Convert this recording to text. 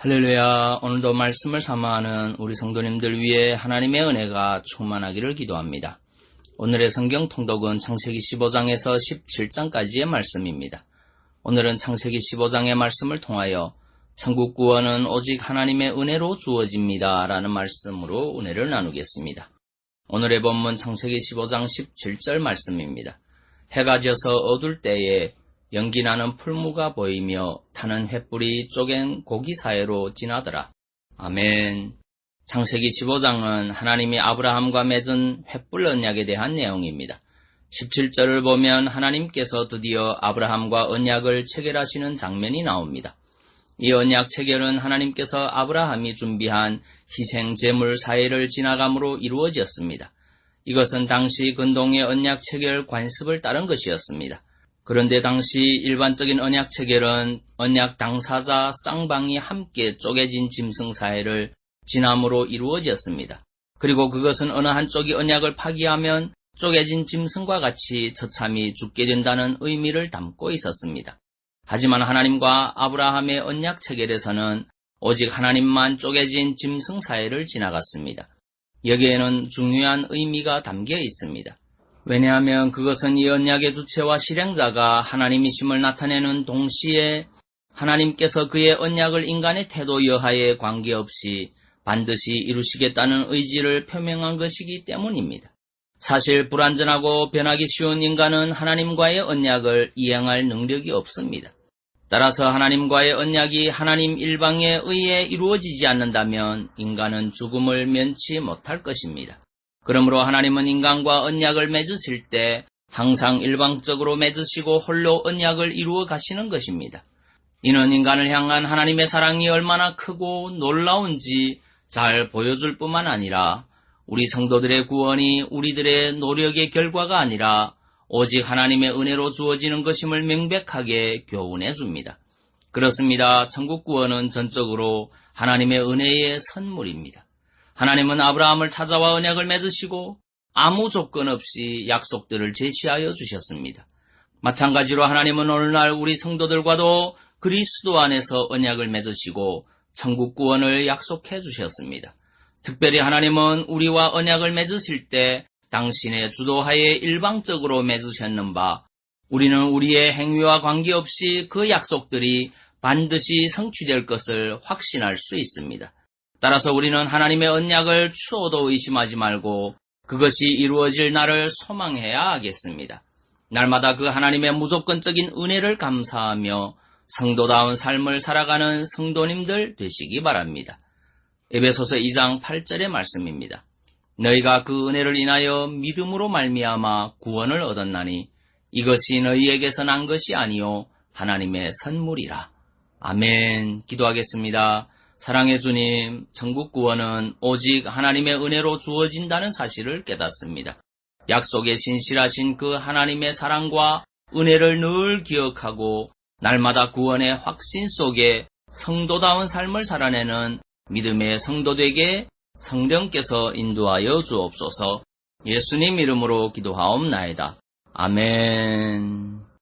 할렐루야. 오늘도 말씀을 삼아하는 우리 성도님들 위해 하나님의 은혜가 충만하기를 기도합니다. 오늘의 성경 통독은 창세기 15장에서 17장까지의 말씀입니다. 오늘은 창세기 15장의 말씀을 통하여 천국 구원은 오직 하나님의 은혜로 주어집니다 라는 말씀으로 은혜를 나누겠습니다. 오늘의 본문 창세기 15장 17절 말씀입니다. 해가 져서 어둘 때에 연기 나는 풀무가 보이며 타는 횃불이 쪼갠 고기 사이로 지나더라. 아멘. 창세기 15장은 하나님이 아브라함과 맺은 횃불 언약에 대한 내용입니다. 17절을 보면 하나님께서 드디어 아브라함과 언약을 체결하시는 장면이 나옵니다. 이 언약 체결은 하나님께서 아브라함이 준비한 희생 제물 사이를 지나감으로 이루어졌습니다. 이것은 당시 근동의 언약 체결 관습을 따른 것이었습니다. 그런데 당시 일반적인 언약 체결은 언약 당사자 쌍방이 함께 쪼개진 짐승 사이를 지남으로 이루어졌습니다. 그리고 그것은 어느 한쪽이 언약을 파기하면 쪼개진 짐승과 같이 처참히 죽게 된다는 의미를 담고 있었습니다. 하지만 하나님과 아브라함의 언약 체결에서는 오직 하나님만 쪼개진 짐승 사이를 지나갔습니다. 여기에는 중요한 의미가 담겨 있습니다. 왜냐하면 그것은 이 언약의 주체와 실행자가 하나님이심을 나타내는 동시에 하나님께서 그의 언약을 인간의 태도 여하에 관계없이 반드시 이루시겠다는 의지를 표명한 것이기 때문입니다. 사실 불완전하고 변하기 쉬운 인간은 하나님과의 언약을 이행할 능력이 없습니다. 따라서 하나님과의 언약이 하나님 일방에 의해 이루어지지 않는다면 인간은 죽음을 면치 못할 것입니다. 그러므로 하나님은 인간과 언약을 맺으실 때 항상 일방적으로 맺으시고 홀로 언약을 이루어 가시는 것입니다. 이는 인간을 향한 하나님의 사랑이 얼마나 크고 놀라운지 잘 보여줄 뿐만 아니라 우리 성도들의 구원이 우리들의 노력의 결과가 아니라 오직 하나님의 은혜로 주어지는 것임을 명백하게 교훈해 줍니다. 그렇습니다. 천국 구원은 전적으로 하나님의 은혜의 선물입니다. 하나님은 아브라함을 찾아와 언약을 맺으시고 아무 조건 없이 약속들을 제시하여 주셨습니다. 마찬가지로 하나님은 오늘날 우리 성도들과도 그리스도 안에서 언약을 맺으시고 천국 구원을 약속해 주셨습니다. 특별히 하나님은 우리와 언약을 맺으실 때 당신의 주도하에 일방적으로 맺으셨는 바 우리는 우리의 행위와 관계없이 그 약속들이 반드시 성취될 것을 확신할 수 있습니다. 따라서 우리는 하나님의 언약을 추호도 의심하지 말고 그것이 이루어질 날을 소망해야 하겠습니다. 날마다 그 하나님의 무조건적인 은혜를 감사하며 성도다운 삶을 살아가는 성도님들 되시기 바랍니다. 에베소서 2장 8절의 말씀입니다. 너희가 그 은혜를 인하여 믿음으로 말미암아 구원을 얻었나니 이것이 너희에게서 난 것이 아니요 하나님의 선물이라. 아멘. 기도하겠습니다. 사랑의 주님, 천국 구원은 오직 하나님의 은혜로 주어진다는 사실을 깨닫습니다. 약속에 신실하신 그 하나님의 사랑과 은혜를 늘 기억하고 날마다 구원의 확신 속에 성도다운 삶을 살아내는 믿음의 성도되게 성령께서 인도하여 주옵소서. 예수님 이름으로 기도하옵나이다. 아멘.